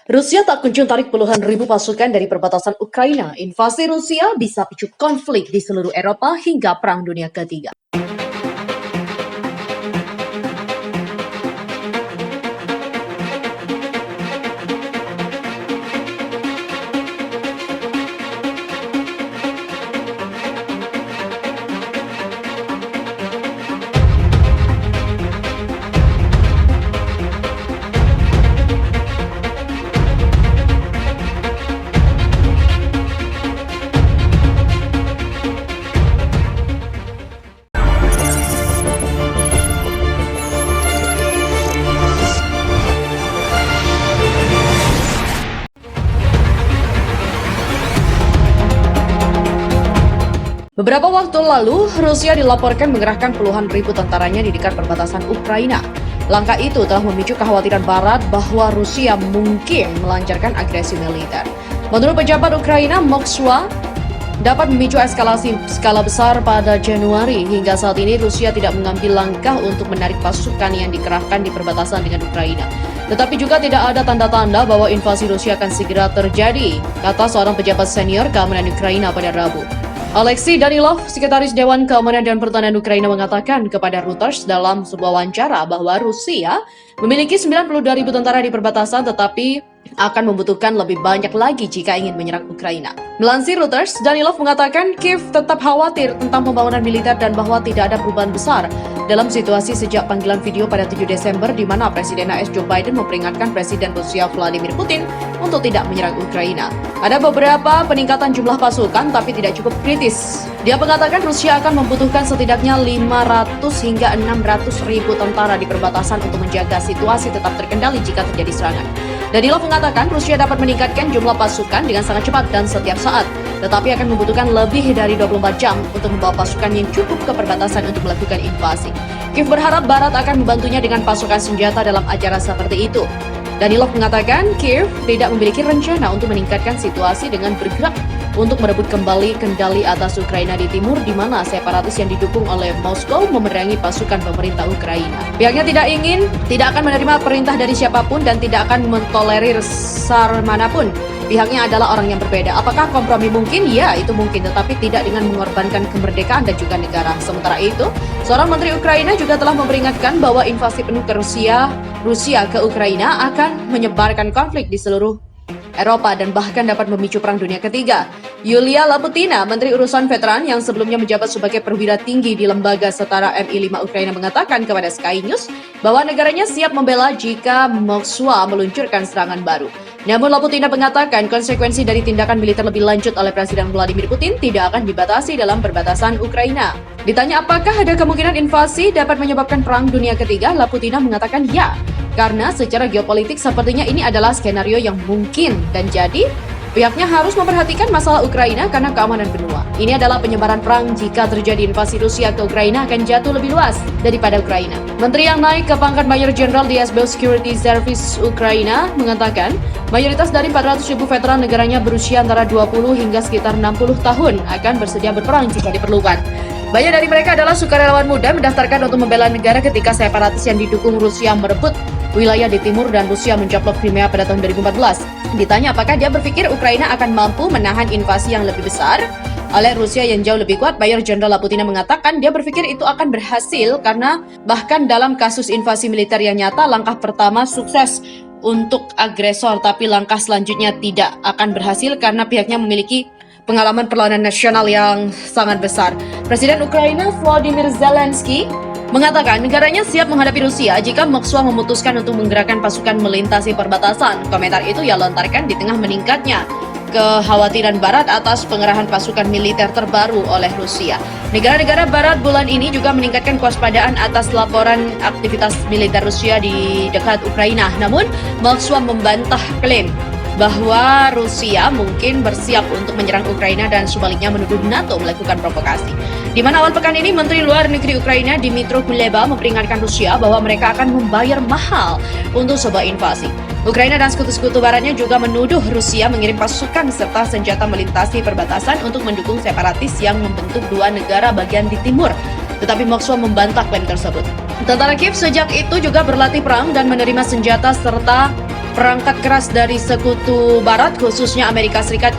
Rusia tak kunjung tarik puluhan ribu pasukan dari perbatasan Ukraina. Invasi Rusia bisa picu konflik di seluruh Eropa hingga Perang Dunia Ketiga. Beberapa waktu lalu, Rusia dilaporkan mengerahkan puluhan ribu tentaranya di dekat perbatasan Ukraina. Langkah itu telah memicu kekhawatiran Barat bahwa Rusia mungkin melancarkan agresi militer. Menurut pejabat Ukraina, Moskwa dapat memicu eskalasi skala besar pada Januari. Hingga saat ini, Rusia tidak mengambil langkah untuk menarik pasukan yang dikerahkan di perbatasan dengan Ukraina. Tetapi juga tidak ada tanda-tanda bahwa invasi Rusia akan segera terjadi, kata seorang pejabat senior keamanan Ukraina pada Rabu. Alexei Danilov, Sekretaris Dewan Keamanan dan Pertahanan Ukraina mengatakan kepada Reuters dalam sebuah wawancara bahwa Rusia memiliki 92.000 tentara di perbatasan tetapi akan membutuhkan lebih banyak lagi jika ingin menyerang Ukraina. Melansir Reuters, Danilov mengatakan Kiev tetap khawatir tentang pembangunan militer dan bahwa tidak ada perubahan besar dalam situasi sejak panggilan video pada 7 Desember di mana Presiden AS Joe Biden memperingatkan Presiden Rusia Vladimir Putin untuk tidak menyerang Ukraina. Ada beberapa peningkatan jumlah pasukan tapi tidak cukup kritis. Dia mengatakan Rusia akan membutuhkan setidaknya 500 hingga 600 ribu tentara di perbatasan untuk menjaga situasi tetap terkendali jika terjadi serangan. Danilov mengatakan Rusia dapat meningkatkan jumlah pasukan dengan sangat cepat dan setiap saat, tetapi akan membutuhkan lebih dari 24 jam untuk membawa pasukan yang cukup ke perbatasan untuk melakukan invasi. Kiev berharap Barat akan membantunya dengan pasukan senjata dalam acara seperti itu. Danilov mengatakan Kiev tidak memiliki rencana untuk meningkatkan situasi dengan bergerak untuk merebut kembali kendali atas Ukraina di timur di mana separatis yang didukung oleh Moskow memerangi pasukan pemerintah Ukraina. Pihaknya tidak akan menerima perintah dari siapapun dan tidak akan mentolerir sar manapun. Pihaknya adalah orang yang berbeda. Apakah kompromi mungkin? Ya, itu mungkin, tetapi tidak dengan mengorbankan kemerdekaan dan juga negara. Sementara itu, seorang menteri Ukraina juga telah memperingatkan bahwa invasi penuh ke Rusia ke Ukraina akan menyebarkan konflik di seluruh Eropa dan bahkan dapat memicu Perang Dunia Ketiga. Yulia Laputina, Menteri Urusan Veteran yang sebelumnya menjabat sebagai perwira tinggi di lembaga setara MI5 Ukraina mengatakan kepada Sky News bahwa negaranya siap membela jika Moskwa meluncurkan serangan baru. Namun Laputina mengatakan konsekuensi dari tindakan militer lebih lanjut oleh Presiden Vladimir Putin tidak akan dibatasi dalam perbatasan Ukraina. Ditanya apakah ada kemungkinan invasi dapat menyebabkan Perang Dunia Ketiga, Laputina mengatakan ya. Karena secara geopolitik sepertinya ini adalah skenario yang mungkin dan jadi pihaknya harus memperhatikan masalah Ukraina karena keamanan benua. Ini adalah penyebaran perang jika terjadi invasi Rusia ke Ukraina akan jatuh lebih luas daripada Ukraina. Menteri yang naik ke pangkat Mayor Jenderal di SBU Security Service Ukraina mengatakan mayoritas dari 400.000 veteran negaranya berusia antara 20 hingga sekitar 60 tahun akan bersedia berperang jika diperlukan. Banyak dari mereka adalah sukarelawan muda mendaftarkan untuk membela negara ketika separatis yang didukung Rusia merebut wilayah di timur dan Rusia mencaplok Crimea pada tahun 2014. Ditanya apakah dia berpikir Ukraina akan mampu menahan invasi yang lebih besar oleh Rusia yang jauh lebih kuat, Mayor Jenderal Laputina mengatakan dia berpikir itu akan berhasil karena bahkan dalam kasus invasi militer yang nyata, langkah pertama sukses untuk agresor, tapi langkah selanjutnya tidak akan berhasil karena pihaknya memiliki pengalaman perlawanan nasional yang sangat besar. Presiden Ukraina Volodymyr Zelensky mengatakan negaranya siap menghadapi Rusia jika Moskwa memutuskan untuk menggerakkan pasukan melintasi perbatasan. Komentar itu ia lontarkan di tengah meningkatnya kekhawatiran Barat atas pengerahan pasukan militer terbaru oleh Rusia. Negara-negara Barat bulan ini juga meningkatkan kewaspadaan atas laporan aktivitas militer Rusia di dekat Ukraina. Namun, Moskwa membantah klaim bahwa Rusia mungkin bersiap untuk menyerang Ukraina dan sebaliknya menuduh NATO melakukan provokasi. Di mana awal pekan ini Menteri Luar Negeri Ukraina Dmytro Kuleba memperingatkan Rusia bahwa mereka akan membayar mahal untuk sebuah invasi. Ukraina dan sekutu-sekutu baratnya juga menuduh Rusia mengirim pasukan serta senjata melintasi perbatasan untuk mendukung separatis yang membentuk dua negara bagian di timur. Tetapi Moskwa membantah klaim tersebut. Tentara Kiev sejak itu juga berlatih perang dan menerima senjata serta perangkat keras dari sekutu Barat, khususnya Amerika Serikat,